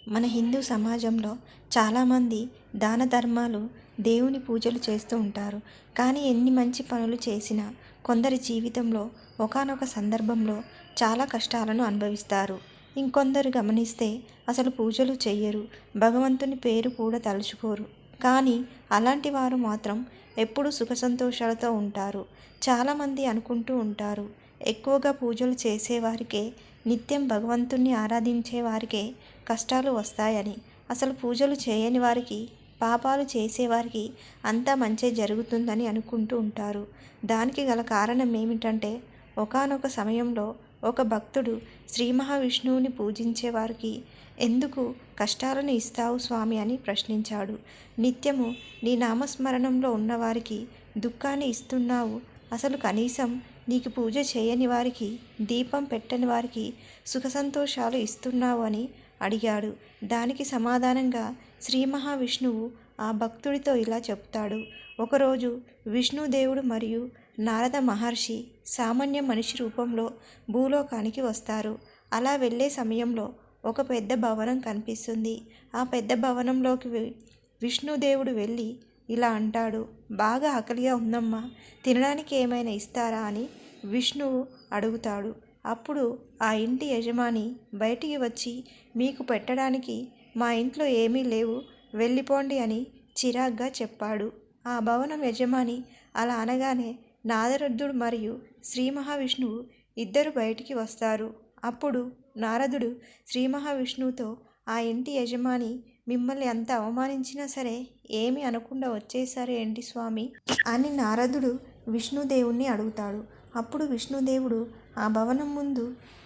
మన హిందూ సమాజంలో చాలామంది దాన ధర్మాలు, దేవుని పూజలు చేస్తూ ఉంటారు. కానీ ఎన్ని మంచి పనులు చేసినా కొందరి జీవితంలో ఒకానొక సందర్భంలో చాలా కష్టాలను అనుభవిస్తారు. ఇంకొందరు గమనిస్తే అసలు పూజలు చెయ్యరు, భగవంతుని పేరు కూడా తలుచుకోరు. కానీ అలాంటి వారు మాత్రం ఎప్పుడూ సుఖ సంతోషాలతో ఉంటారు. చాలామంది అనుకుంటూ ఉంటారు, ఎక్కువగా పూజలు చేసేవారికే, నిత్యం భగవంతుణ్ణి ఆరాధించే వారికే కష్టాలు వస్తాయని. అసలు పూజలు చేయని వారికి, పాపాలు చేసేవారికి అంతా మంచే జరుగుతుందని అనుకుంటూ ఉంటారు. దానికి గల కారణం ఏమిటంటే, ఒకానొక సమయంలో ఒక భక్తుడు శ్రీ మహావిష్ణువుని పూజించే వారికి ఎందుకు కష్టాలను ఇస్తావు స్వామి అని ప్రశ్నించాడు. నిత్యము నీ నామస్మరణంలో ఉన్నవారికి దుఃఖాన్ని ఇస్తున్నావు, అసలు కనీసం నీకు పూజ చేయని వారికి, దీపం పెట్టని వారికి సుఖ సంతోషాలు ఇస్తున్నావు అని అడిగాడు. దానికి సమాధానంగా శ్రీ మహావిష్ణువు ఆ భక్తుడితో ఇలా చెప్తాడు. ఒకరోజు విష్ణుదేవుడు మరియు నారద మహర్షి సామాన్య మనిషి రూపంలో భూలోకానికి వస్తారు. అలా వెళ్ళే సమయంలో ఒక పెద్ద భవనం కనిపిస్తుంది. ఆ పెద్ద భవనంలోకి విష్ణుదేవుడు వెళ్ళి ఇలా అంటాడు, బాగా ఆకలిగా ఉందమ్మా, తినడానికి ఏమైనా ఇస్తారా అని విష్ణువు అడుగుతాడు. అప్పుడు ఆ ఇంటి యజమాని బయటికి వచ్చి, మీకు పెట్టడానికి మా ఇంట్లో ఏమీ లేవు, వెళ్ళిపోండి అని చిరాగ్గా చెప్పాడు. ఆ భవనం యజమాని అలా అనగానే నారదుడు మరియు శ్రీ మహావిష్ణువు ఇద్దరు బయటికి వస్తారు. అప్పుడు నారదుడు శ్రీ మహావిష్ణువుతో, ఆ ఇంటి యజమాని మిమ్మల్ని అంత అవమానించినా సరే ఏమీ అనకుండా వచ్చేసారు ఏంటి స్వామి అని నారదుడు విష్ణుదేవుణ్ణి అడుగుతాడు. అప్పుడు విష్ణుదేవుడు ఆ భవనం ముందు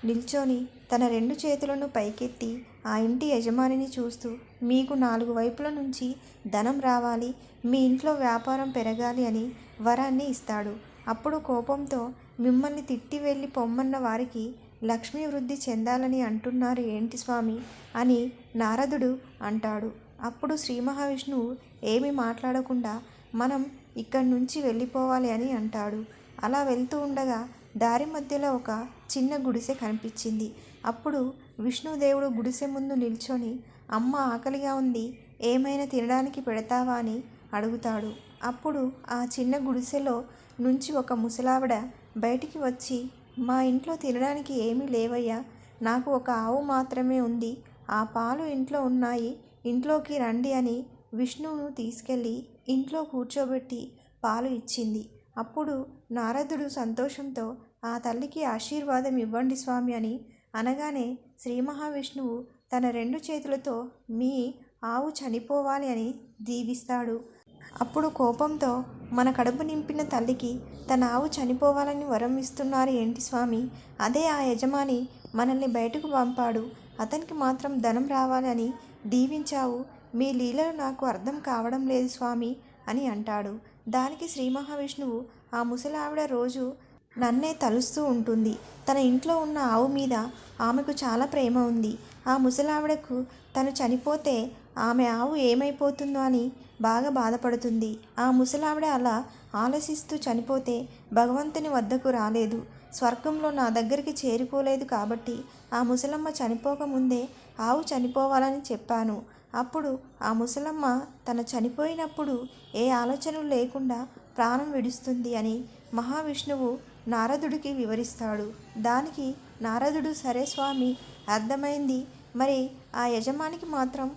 నిల్చొని తన 2 చేతులను పైకెత్తి ఆ ఇంటి యజమానిని చూస్తూ, మీకు 4 వైపుల నుంచి ధనం రావాలి, మీ ఇంట్లో వ్యాపారం పెరగాలి అని వరాన్ని ఇస్తాడు. అప్పుడు కోపంతో, మిమ్మల్ని తిట్టి వెళ్ళి పొమ్మన్న వారికి లక్ష్మీ వృద్ధి చెందాలని అంటున్నారు ఏంటి స్వామి అని నారదుడు అంటాడు. అప్పుడు శ్రీ మహావిష్ణువు ఏమీ మాట్లాడకుండా, మనం ఇక్కడి నుంచి వెళ్ళిపోవాలి అని అంటాడు. అలా వెళ్తూ ఉండగా దారి మధ్యలో ఒక చిన్న గుడిసె కనిపించింది. అప్పుడు విష్ణుదేవుడు గుడిసె ముందు నిల్చొని, అమ్మ ఆకలిగా ఉంది, ఏమైనా తినడానికి పెడతావా అని అడుగుతాడు. అప్పుడు ఆ చిన్న గుడిసెలో నుంచి ఒక ముసలావిడ బయటికి వచ్చి, మా ఇంట్లో తినడానికి ఏమీ లేవయ్యా, నాకు ఒక ఆవు మాత్రమే ఉంది, ఆ పాలు ఇంట్లో ఉన్నాయి, ఇంట్లోకి రండి అని విష్ణువును తీసుకెళ్ళి ఇంట్లో కూర్చోబెట్టి పాలు ఇచ్చింది. అప్పుడు నారదుడు సంతోషంతో, ఆ తల్లికి ఆశీర్వాదం ఇవ్వండి స్వామి అని అనగానే శ్రీ మహావిష్ణువు తన 2 చేతులతో మీ ఆవు చనిపోవాలి అని దీవిస్తాడు. అప్పుడు కోపంతో, మన కడుపు నింపిన తల్లికి తన ఆవు చనిపోవాలని వరం ఇస్తున్నారు ఏంటి స్వామి, అదే ఆ యజమాని మనల్ని బయటకు పంపాడు, అతనికి మాత్రం ధనం రావాలని దీవించావు, మీ లీలలు నాకు అర్థం కావడం లేదు స్వామి అని అంటాడు. దానికి శ్రీ మహావిష్ణువు, ఆ ముసలావిడ రోజు నన్నే తలుస్తూ ఉంటుంది, తన ఇంట్లో ఉన్న ఆవు మీద ఆమెకు చాలా ప్రేమ ఉంది, ఆ ముసలావిడకు తను చనిపోతే ఆమె ఆవు ఏమైపోతుందో అని బాగా బాధపడుతుంది, ఆ ముసలావిడ అలా ఆలోచిస్తూ చనిపోతే భగవంతుని వద్దకు రాలేదు, స్వర్గంలో నా దగ్గరికి చేరుకోలేదు, కాబట్టి ఆ ముసలమ్మ చనిపోకముందే ఆవు చనిపోవాలని చెప్పాను. అప్పుడు ఆ ముసలమ్మ తన చనిపోయినప్పుడు ఏ ఆలోచనలు లేకుండా ప్రాణం విడుస్తుంది అని మహావిష్ణువు నారదుడికి వివరిస్తాడు. దానికి నారదుడు, సరే స్వామి, అర్థమైంది, మరి ఆ యజమానికి మాత్రం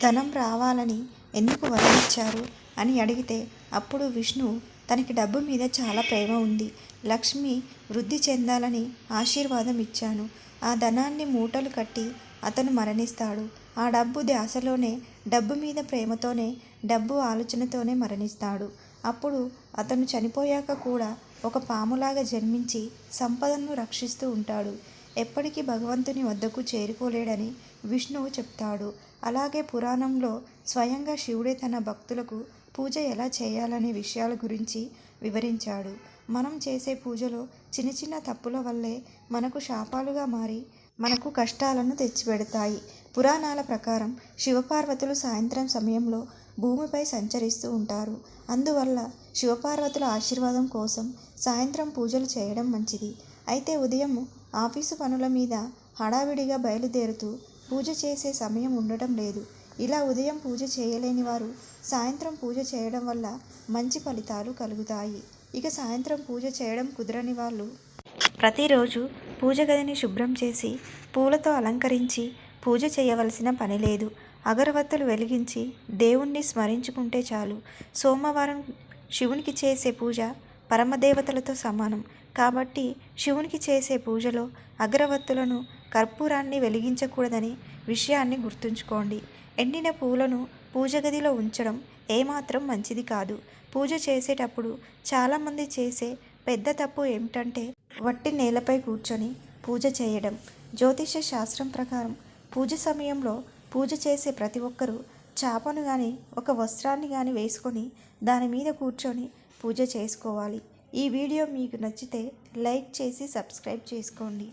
ధనం రావాలని ఎందుకు వరం ఇచ్చారు అని అడిగితే, అప్పుడు విష్ణు, తనకి డబ్బు మీద చాలా ప్రేమ ఉంది, లక్ష్మి వృద్ధి చెందాలని ఆశీర్వాదం ఇచ్చాను, ఆ ధనాన్ని మూటలు కట్టి అతను మరణిస్తాడు, ఆ డబ్బు ధ్యాసలోనే, డబ్బు మీద ప్రేమతోనే, డబ్బు ఆలోచనతోనే మరణిస్తాడు. అప్పుడు అతను చనిపోయాక కూడా ఒక పాములాగా జన్మించి సంపదను రక్షిస్తూ ఉంటాడు, ఎప్పటికీ భగవంతుని వద్దకు చేరుకోలేడని విష్ణువు చెప్తాడు. అలాగే పురాణంలో స్వయంగా శివుడే తన భక్తులకు పూజ ఎలా చేయాలనే విషయాల గురించి వివరించాడు. మనం చేసే పూజలో చిన్న చిన్న తప్పుల వల్లే మనకు శాపాలుగా మారి మనకు కష్టాలను తెచ్చిపెడతాయి. పురాణాల ప్రకారం శివపార్వతులు సాయంత్రం సమయంలో భూమిపై సంచరిస్తూ ఉంటారు. అందువల్ల శివపార్వతుల ఆశీర్వాదం కోసం సాయంత్రం పూజలు చేయడం మంచిది. అయితే ఉదయం ఆఫీసు పనుల మీద హడావిడిగా బయలుదేరుతూ పూజ చేసే సమయం ఉండటం లేదు. ఇలా ఉదయం పూజ చేయలేని వారు సాయంత్రం పూజ చేయడం వల్ల మంచి ఫలితాలు కలుగుతాయి. ఇక సాయంత్రం పూజ చేయడం కుదరని వాళ్ళు ప్రతిరోజు పూజ గదిని శుభ్రం చేసి పూలతో అలంకరించి పూజ చేయవలసిన పని లేదు. అగరవత్తులు వెలిగించి దేవుణ్ణి స్మరించుకుంటే చాలు. సోమవారం శివునికి చేసే పూజ పరమదేవతలతో సమానం కాబట్టి శివునికి చేసే పూజలో అగరవత్తులను, కర్పూరాన్ని వెలిగించకూడదని విషయాన్ని గుర్తుంచుకోండి. ఎండిన పూలను పూజ గదిలో ఉంచడం ఏమాత్రం మంచిది కాదు. పూజ చేసేటప్పుడు చాలామంది చేసే పెద్ద తప్పు ఏమిటంటే వట్టి నేలపై కూర్చొని పూజ చేయడం. జ్యోతిష శాస్త్రం ప్రకారం పూజ సమయంలో పూజ చేసే ప్రతి ఒక్కరూ చాపను కానీ ఒక వస్త్రాన్ని కానీ వేసుకొని దాని మీద కూర్చొని పూజ చేసుకోవాలి. ఈ వీడియో మీకు నచ్చితే లైక్ చేసి సబ్స్క్రైబ్ చేసుకోండి.